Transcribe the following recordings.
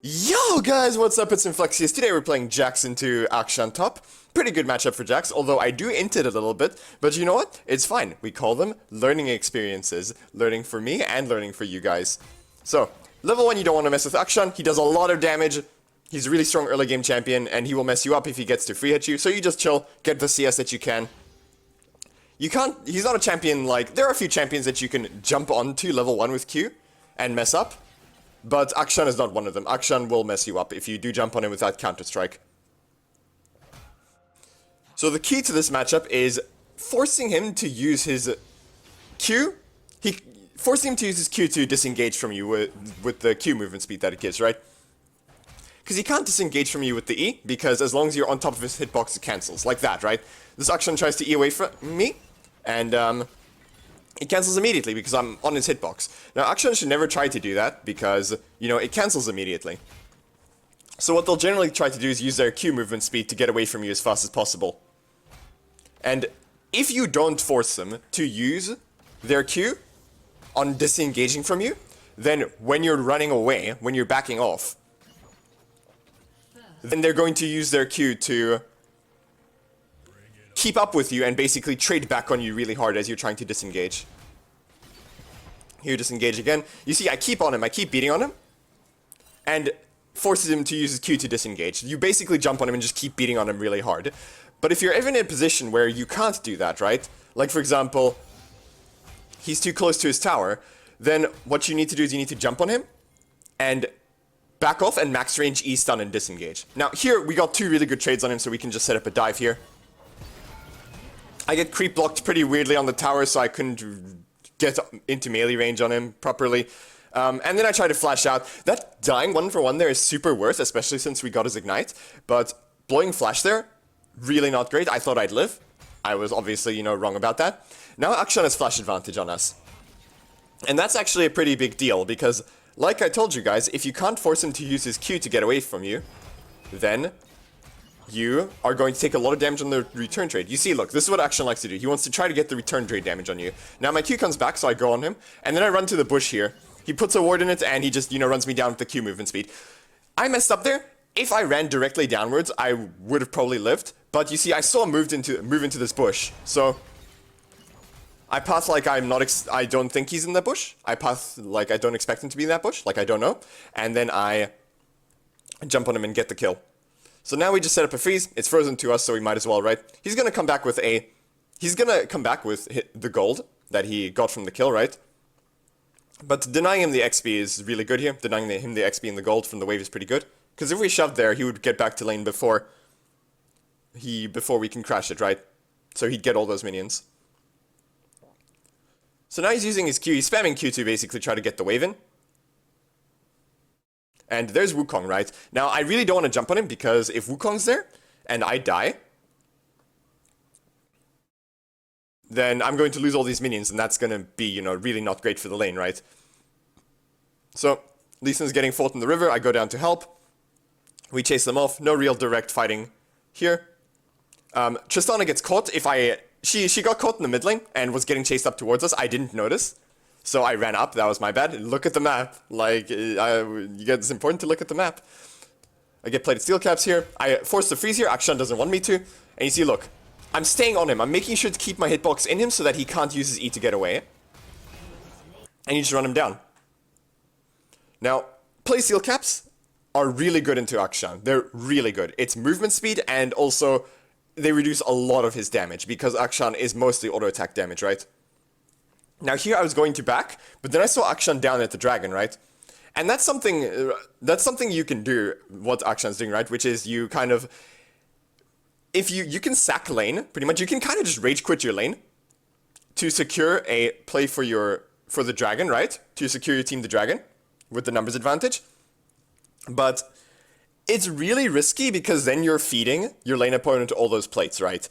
Yo guys, what's up? It's Inflexxius. Today we're playing Jax into Akshan top. Pretty good matchup for Jax, although I do int it a little bit. But you know what? It's fine. We call them learning experiences. Learning for me and learning for you guys. So, level 1 you don't want to mess with Akshan. He does a lot of damage. He's a really strong early game champion and he will mess you up if he gets to free hit you. So you just chill, get the CS that you can. You can't, he's not a champion like, there are a few champions that you can jump onto level 1 with Q and mess up. But Akshan is not one of them. Akshan will mess you up if you do jump on him without Counter-Strike. So the key to this matchup is forcing him to use his Q. Forcing him to use his Q to disengage from you with the Q movement speed that it gives, right? Because he can't disengage from you with the E, because as long as you're on top of his hitbox, it cancels. Like that, right? This Akshan tries to E away from me, and it cancels immediately because I'm on his hitbox. Now, Akshan should never try to do that because, you know, it cancels immediately. So what they'll generally try to do is use their Q movement speed to get away from you as fast as possible. And if you don't force them to use their Q on disengaging from you, then when you're running away, when you're backing off, then they're going to use their Q to keep up with you and basically trade back on you really hard as you're trying to disengage. Here, disengage again. You see, I keep on him, I keep beating on him, and forces him to use his Q to disengage. You basically jump on him and just keep beating on him really hard. But if you're ever in a position where you can't do that, right? Like, for example, he's too close to his tower, then what you need to do is you need to jump on him and back off and max range E stun and disengage. Now, here, we got two really good trades on him, so we can just set up a dive here. I get creep blocked pretty weirdly on the tower, so I couldn't get into melee range on him properly. And then I try to flash out. That dying 1-for-1 there is super worth, especially since we got his ignite. But blowing flash there, really not great. I thought I'd live. I was obviously, you know, wrong about that. Now Akshan has flash advantage on us. And that's actually a pretty big deal, because, like I told you guys, if you can't force him to use his Q to get away from you, then you are going to take a lot of damage on the return trade. You see, look, this is what Akshan likes to do. He wants to try to get the return trade damage on you. Now my Q comes back, so I go on him, and then I run to the bush here. He puts a ward in it, and he just, you know, runs me down with the Q movement speed. I messed up there. If I ran directly downwards, I would have probably lived. But you see, I saw him move into this bush, so I path like I don't think he's in that bush. I path like I don't expect him to be in that bush, like I don't know. And then I jump on him and get the kill. So now we just set up a freeze. It's frozen to us, so we might as well, right? He's gonna come back with the gold that he got from the kill, right? But denying him the XP is really good here. Denying him the XP and the gold from the wave is pretty good. Because if we shoved there, he would get back to lane before we can crash it, right? So he'd get all those minions. So now he's using his Q. He's spamming Q to basically try to get the wave in. And there's Wukong, right? Now, I really don't want to jump on him, because if Wukong's there, and I die, then I'm going to lose all these minions, and that's going to be, you know, really not great for the lane, right? So, Lee Sin's getting fought in the river, I go down to help. We chase them off, no real direct fighting here. Tristana gets caught. She got caught in the mid lane, and was getting chased up towards us. I didn't notice. So I ran up, that was my bad. Look at the map. Like, it's important to look at the map. I get plated steel caps here. I force the freeze here, Akshan doesn't want me to. And you see, look, I'm staying on him. I'm making sure to keep my hitbox in him so that he can't use his E to get away. And you just run him down. Now, plated steel caps are really good into Akshan. They're really good. It's movement speed, and also they reduce a lot of his damage, because Akshan is mostly auto attack damage, right? Now here I was going to back, but then I saw Akshan down at the dragon, right? And that's something you can do, what Akshan's doing, right? Which is you kind of, if you can sack lane, pretty much, you can kind of just rage quit your lane to secure a play for the dragon, right? To secure your team the dragon with the numbers advantage. But it's really risky, because then you're feeding your lane opponent all those plates, right?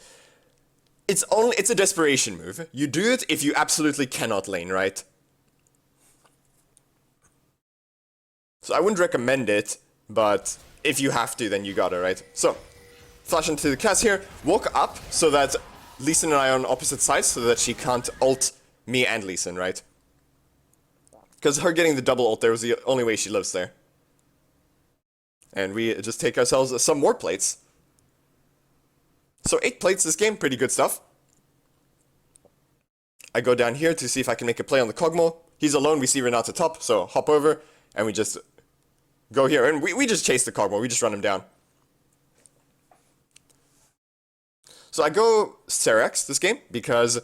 It's a desperation move. You do it if you absolutely cannot lane, right? So I wouldn't recommend it, but if you have to, then you gotta, right? So, flash into the cast here, walk up so that Lee Sin and I are on opposite sides, so that she can't ult me and Lee Sin, right? Because her getting the double ult there was the only way she lives there. And we just take ourselves some more plates. So 8 plates this game, pretty good stuff. I go down here to see if I can make a play on the Kog'Maw. He's alone, we see Renata top, so hop over, and we just go here. And we just chase the Kog'Maw, we just run him down. So I go Serex this game, because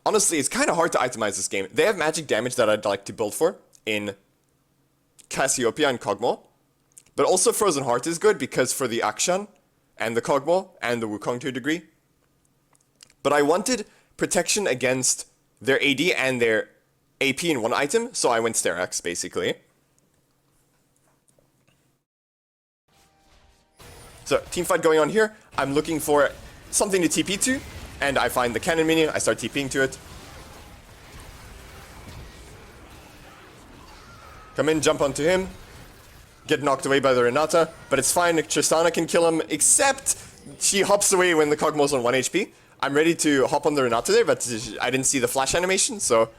honestly, it's kind of hard to itemize this game. They have magic damage that I'd like to build for in Cassiopeia and Kog'Maw. But also Frozen Heart is good, because for the Akshan, and the Kog'Maw, and the Wukong to a degree. But I wanted protection against their AD and their AP in one item, so I went Sterak's, basically. So, teamfight going on here. I'm looking for something to TP to, and I find the cannon minion, I start TPing to it. Come in, jump onto him. Get knocked away by the Renata, but it's fine, Tristana can kill him, except she hops away when the Kog'Maw's on 1 HP. I'm ready to hop on the Renata there, but I didn't see the flash animation, so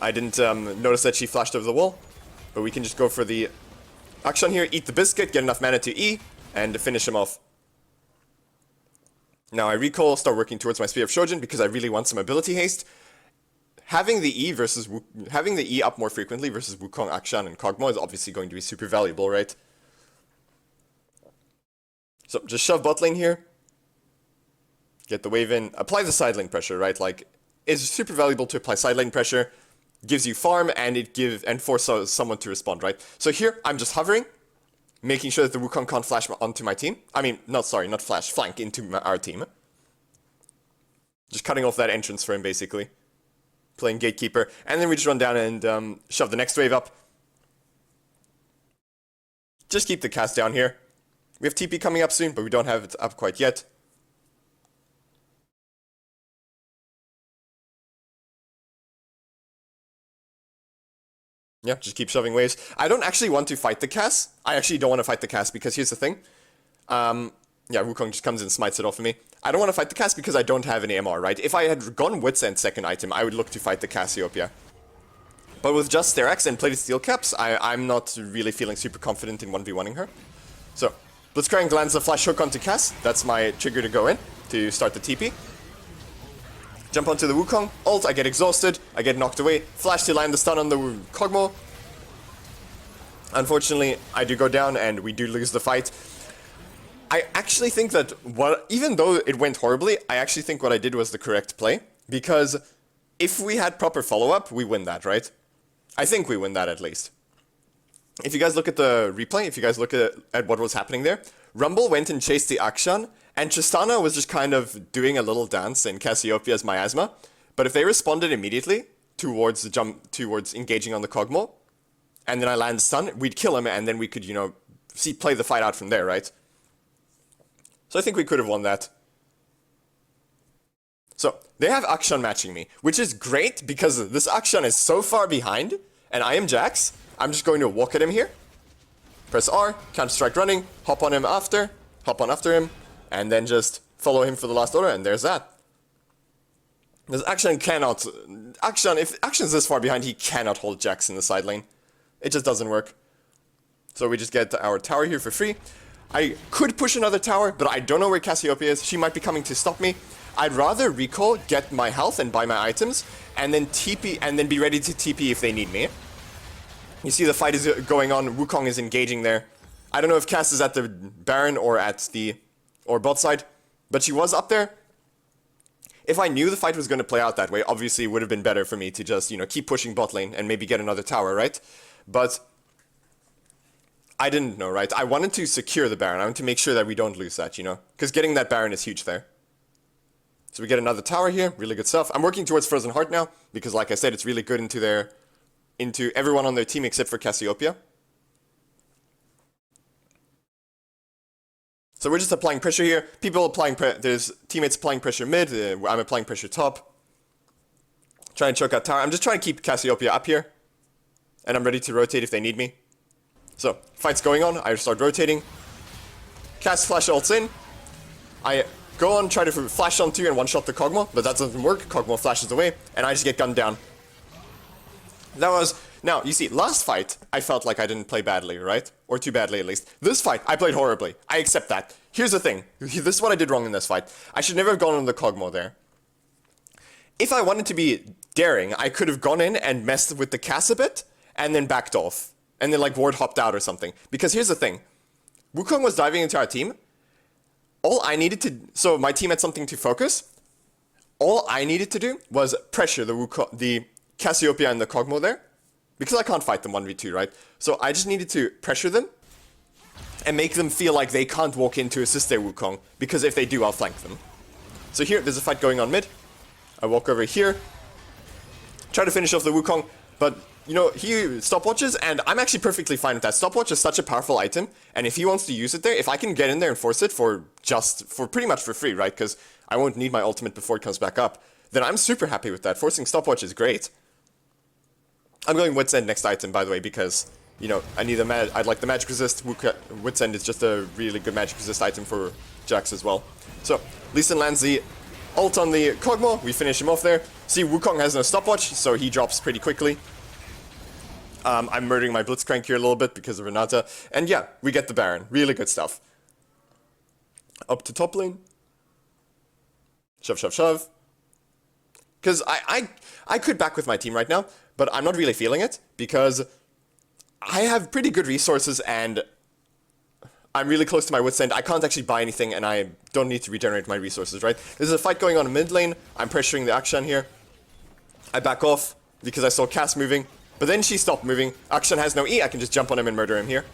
I didn't notice that she flashed over the wall. But we can just go for the Akshan here, eat the biscuit, get enough mana to E, and finish him off. Now I recall, start working towards my Spear of Shojin, because I really want some ability haste. Having the E up more frequently versus Wukong, Akshan, and Kog'Maw is obviously going to be super valuable, right? So just shove bot lane here. Get the wave in. Apply the side lane pressure, right? Like, it's super valuable to apply side lane pressure. Gives you farm, and and forces someone to respond, right? So here, I'm just hovering, making sure that the Wukong can't flash onto my team. I mean, not flash, flank into our team. Just cutting off that entrance for him, basically. Playing Gatekeeper, and then we just run down and shove the next wave up. Just keep the cast down here. We have TP coming up soon, but we don't have it up quite yet. Yeah, just keep shoving waves. I don't actually want to fight the cast. I actually don't want to fight the cast, because here's the thing. Yeah, Wukong just comes and smites it off of me. I don't want to fight the cast because I don't have any MR, right? If I had gone Wits End second item, I would look to fight the Cassiopeia. But with just Sterak's and plated steel caps, I'm not really feeling super confident in 1v1ing her. So, Blitzcrank lands a flash hook onto Cass. That's my trigger to go in, to start the TP. Jump onto the Wukong, ult, I get exhausted, I get knocked away, flash to land the stun on the Kog'Maw. Unfortunately, I do go down and we do lose the fight. I actually think that, even though it went horribly, I actually think what I did was the correct play. Because if we had proper follow-up, we win that, right? I think we win that at least. If you guys look at the replay, if you guys look at what was happening there, Rumble went and chased the Akshan, and Tristana was just kind of doing a little dance in Cassiopeia's miasma. But if they responded immediately towards engaging on the Kog'Maw, and then I land stun, we'd kill him, and then we could, play the fight out from there, right? So I think we could have won that. So, they have Akshan matching me, which is great because this Akshan is so far behind, and I am Jax. I'm just going to walk at him here. Press R, counter-strike running, hop on after him, and then just follow him for the last order, and there's that. Because Akshan cannot... if Akshan's this far behind, he cannot hold Jax in the side lane. It just doesn't work. So we just get our tower here for free. I could push another tower, but I don't know where Cassiopeia is. She might be coming to stop me. I'd rather recall, get my health and buy my items, and then TP, and then be ready to TP if they need me. You see the fight is going on, Wukong is engaging there. I don't know if Cass is at the Baron or bot side, but she was up there. If I knew the fight was going to play out that way, obviously it would have been better for me to just, keep pushing bot lane and maybe get another tower, right? But I didn't know, right? I wanted to secure the Baron. I wanted to make sure that we don't lose that, Because getting that Baron is huge there. So we get another tower here, really good stuff. I'm working towards Frozen Heart now, because like I said, it's really good into everyone on their team except for Cassiopeia. So we're just applying pressure here. There's teammates applying pressure mid, I'm applying pressure top. Trying to choke out tower. I'm just trying to keep Cassiopeia up here. And I'm ready to rotate if they need me. So, fight's going on, I start rotating. Cass flash ults in. I go on, try to flash onto and one-shot the Kog'Maw, but that doesn't work. Kog'Maw flashes away, and I just get gunned down. That was Now, you see, last fight, I felt like I didn't play badly, right? Or too badly, at least. This fight, I played horribly. I accept that. Here's the thing. This is what I did wrong in this fight. I should never have gone on the Kog'Maw there. If I wanted to be daring, I could have gone in and messed with the Cass a bit, and then backed off. And then, like, ward hopped out or something. Because here's the thing. Wukong was diving into our team. All I needed to... So, my team had something to focus. All I needed to do was pressure the Cassiopeia and the Kog'Maw there. Because I can't fight them 1v2, right? So I just needed to pressure them and make them feel like they can't walk in to assist their Wukong. Because if they do, I'll flank them. So here, there's a fight going on mid. I walk over here. Try to finish off the Wukong. But, you know, he stopwatches, and I'm actually perfectly fine with that. Stopwatch is such a powerful item. And if he wants to use it there, if I can get in there and force it for pretty much for free, right? Because I won't need my ultimate before it comes back up. Then I'm super happy with that. Forcing stopwatch is great. I'm going Wits End next item, by the way, because, you know, I'd like the magic resist. Wits End is just a really good magic resist item for Jax as well. So, Lee Sin lands the ult on the Kog'Maw. We finish him off there. See, Wukong has no stopwatch, so he drops pretty quickly. I'm murdering my Blitzcrank here a little bit because of Renata. And yeah, we get the Baron. Really good stuff. Up to top lane. Shove, shove, shove. Because I could back with my team right now, but I'm not really feeling it, because I have pretty good resources, and I'm really close to my wit's end. I can't actually buy anything, and I don't need to regenerate my resources, right? There's a fight going on in mid lane. I'm pressuring the Akshan here. I back off, because I saw Cass moving, but then she stopped moving. Akshan has no E, I can just jump on him and murder him here.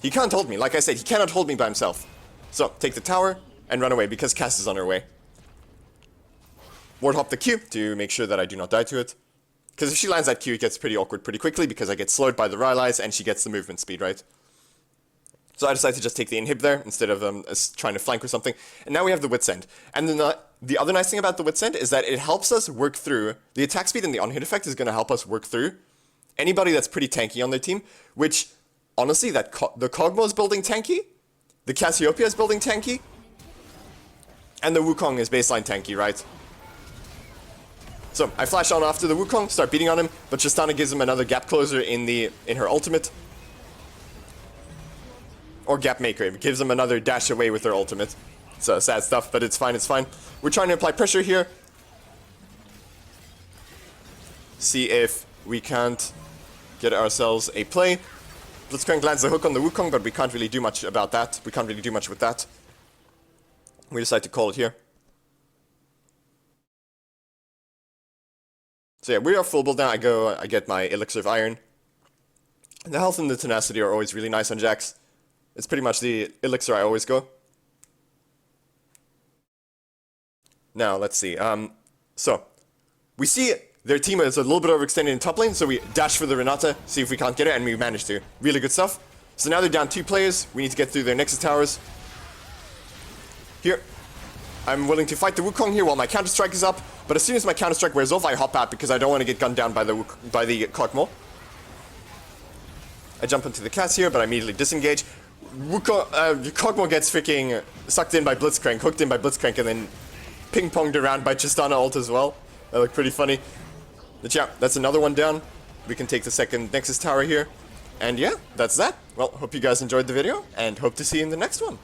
He can't hold me, like I said, he cannot hold me by himself. So, take the tower, and run away, because Cass is on her way. Ward hop the Q to make sure that I do not die to it. Because if she lands that Q, it gets pretty awkward pretty quickly, because I get slowed by the Rylai's and she gets the movement speed, right? So I decided to just take the inhib there, instead of trying to flank or something. And now we have the Wit's End. And then the other nice thing about the Wit's End is that it helps us work through... The attack speed and the on-hit effect is going to help us work through anybody that's pretty tanky on their team, which, honestly, the Kog'Maw is building tanky, the Cassiopeia is building tanky, and the Wukong is baseline tanky, right? So, I flash on after the Wukong, start beating on him, but Tristana gives him another gap closer in her ultimate. Or gap maker, it gives him another dash away with her ultimate. So, sad stuff, but it's fine, it's fine. We're trying to apply pressure here. See if we can't get ourselves a play. Blitzcrank lands the hook on the Wukong, but we can't really do much about that. We can't really do much with that. We decide to call it here. So yeah, we are full build now. I get my Elixir of Iron. The health and the tenacity are always really nice on Jax. It's pretty much the Elixir I always go. Now, let's see. So, we see their team is a little bit overextended in top lane, so we dash for the Renata, see if we can't get it, and we manage to. Really good stuff. So now they're down 2 players. We need to get through their Nexus towers. Here. I'm willing to fight the Wukong here while my Counter-Strike is up, but as soon as my Counter-Strike wears off, I hop out because I don't want to get gunned down by the Kog'Maw. I jump into the Cass here, but I immediately disengage. Kog'Maw gets freaking sucked in by Blitzcrank, hooked in by Blitzcrank, and then ping-ponged around by Tristana ult as well. That looked pretty funny. But yeah, that's another one down. We can take the second Nexus tower here. And yeah, that's that. Well, hope you guys enjoyed the video, and hope to see you in the next one.